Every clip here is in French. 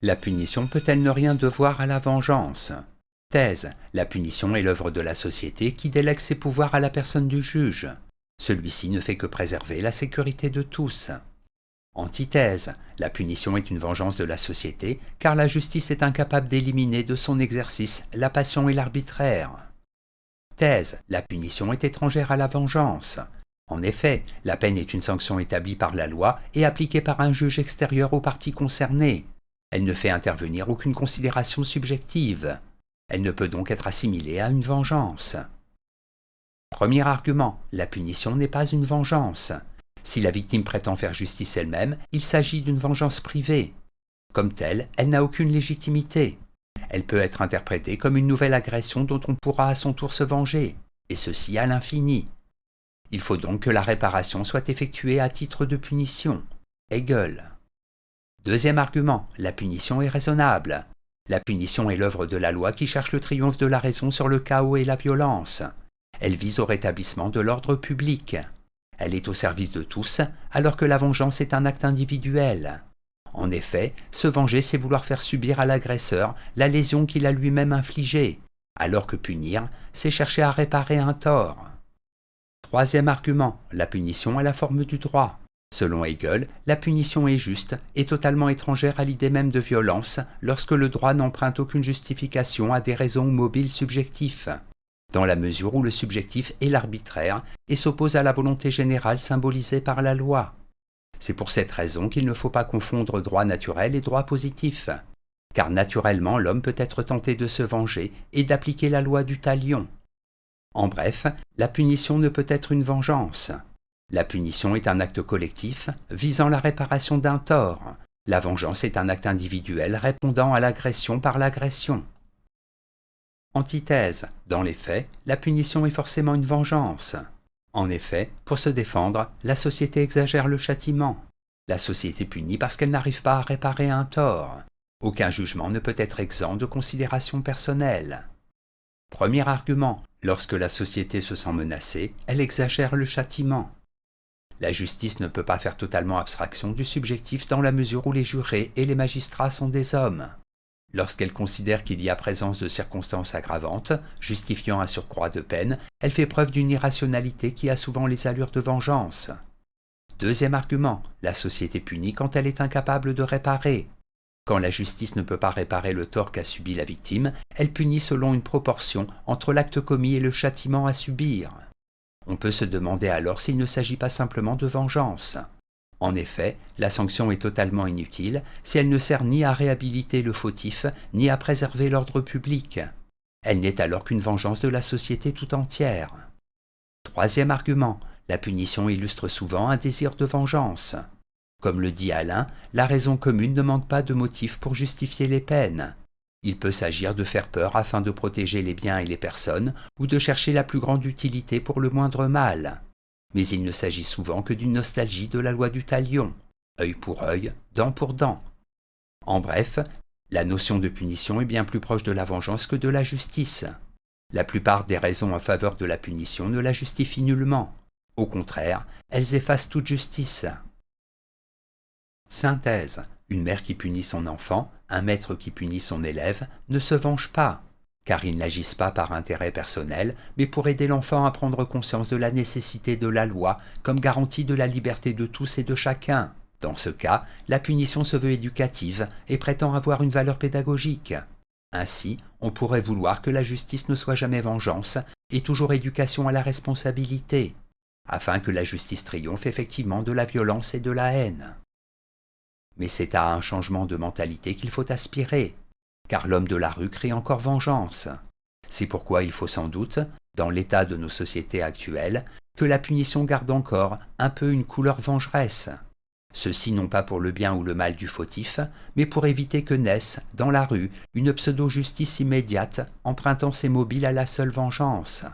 La punition peut-elle ne rien devoir à la vengeance? Thèse. La punition est l'œuvre de la société qui délègue ses pouvoirs à la personne du juge. Celui-ci ne fait que préserver la sécurité de tous. Antithèse. La punition est une vengeance de la société, car la justice est incapable d'éliminer de son exercice la passion et l'arbitraire. Thèse. La punition est étrangère à la vengeance. En effet, la peine est une sanction établie par la loi et appliquée par un juge extérieur aux parties concernées. Elle ne fait intervenir aucune considération subjective. Elle ne peut donc être assimilée à une vengeance. Premier argument, la punition n'est pas une vengeance. Si la victime prétend faire justice elle-même, il s'agit d'une vengeance privée. Comme telle, elle n'a aucune légitimité. Elle peut être interprétée comme une nouvelle agression dont on pourra à son tour se venger, et ceci à l'infini. Il faut donc que la réparation soit effectuée à titre de punition. Hegel. Deuxième argument, la punition est raisonnable. La punition est l'œuvre de la loi qui cherche le triomphe de la raison sur le chaos et la violence. Elle vise au rétablissement de l'ordre public. Elle est au service de tous, alors que la vengeance est un acte individuel. En effet, se venger, c'est vouloir faire subir à l'agresseur la lésion qu'il a lui-même infligée, alors que punir, c'est chercher à réparer un tort. Troisième argument, la punition a la forme du droit. Selon Hegel, la punition est juste et totalement étrangère à l'idée même de violence lorsque le droit n'emprunte aucune justification à des raisons ou mobiles subjectifs, dans la mesure où le subjectif est l'arbitraire et s'oppose à la volonté générale symbolisée par la loi. C'est pour cette raison qu'il ne faut pas confondre droit naturel et droit positif, car naturellement l'homme peut être tenté de se venger et d'appliquer la loi du talion. En bref, la punition ne peut être une vengeance. La punition est un acte collectif visant la réparation d'un tort. La vengeance est un acte individuel répondant à l'agression par l'agression. Antithèse. Dans les faits, la punition est forcément une vengeance. En effet, pour se défendre, la société exagère le châtiment. La société punit parce qu'elle n'arrive pas à réparer un tort. Aucun jugement ne peut être exempt de considérations personnelles. Premier argument, lorsque la société se sent menacée, elle exagère le châtiment. La justice ne peut pas faire totalement abstraction du subjectif dans la mesure où les jurés et les magistrats sont des hommes. Lorsqu'elle considère qu'il y a présence de circonstances aggravantes, justifiant un surcroît de peine, elle fait preuve d'une irrationalité qui a souvent les allures de vengeance. Deuxième argument, la société punit quand elle est incapable de réparer. Quand la justice ne peut pas réparer le tort qu'a subi la victime, elle punit selon une proportion entre l'acte commis et le châtiment à subir. On peut se demander alors s'il ne s'agit pas simplement de vengeance. En effet, la sanction est totalement inutile si elle ne sert ni à réhabiliter le fautif, ni à préserver l'ordre public. Elle n'est alors qu'une vengeance de la société tout entière. Troisième argument, la punition illustre souvent un désir de vengeance. Comme le dit Alain, la raison commune ne manque pas de motifs pour justifier les peines. Il peut s'agir de faire peur afin de protéger les biens et les personnes, ou de chercher la plus grande utilité pour le moindre mal. Mais il ne s'agit souvent que d'une nostalgie de la loi du talion, œil pour œil, dent pour dent. En bref, la notion de punition est bien plus proche de la vengeance que de la justice. La plupart des raisons en faveur de la punition ne la justifient nullement. Au contraire, elles effacent toute justice. Synthèse. Une mère qui punit son enfant, un maître qui punit son élève, ne se vengent pas, car ils n'agissent pas par intérêt personnel, mais pour aider l'enfant à prendre conscience de la nécessité de la loi comme garantie de la liberté de tous et de chacun. Dans ce cas, la punition se veut éducative et prétend avoir une valeur pédagogique. Ainsi, on pourrait vouloir que la justice ne soit jamais vengeance et toujours éducation à la responsabilité, afin que la justice triomphe effectivement de la violence et de la haine. Mais c'est à un changement de mentalité qu'il faut aspirer, car l'homme de la rue crie encore vengeance. C'est pourquoi il faut sans doute, dans l'état de nos sociétés actuelles, que la punition garde encore un peu une couleur vengeresse. Ceci non pas pour le bien ou le mal du fautif, mais pour éviter que naisse, dans la rue, une pseudo-justice immédiate empruntant ses mobiles à la seule vengeance.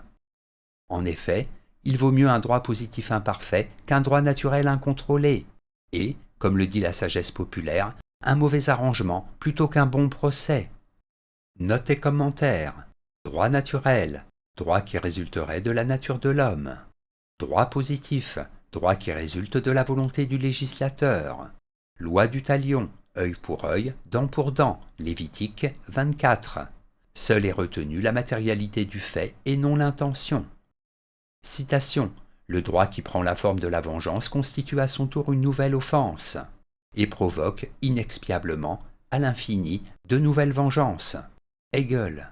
En effet, il vaut mieux un droit positif imparfait qu'un droit naturel incontrôlé, et, comme le dit la sagesse populaire, un mauvais arrangement plutôt qu'un bon procès. Note et commentaire. Droit naturel, droit qui résulterait de la nature de l'homme. Droit positif, droit qui résulte de la volonté du législateur. Loi du talion, œil pour œil, dent pour dent, Lévitique 24. Seule est retenue la matérialité du fait et non l'intention. Citation. Le droit qui prend la forme de la vengeance constitue à son tour une nouvelle offense et provoque inexpiablement, à l'infini, de nouvelles vengeances. Hegel.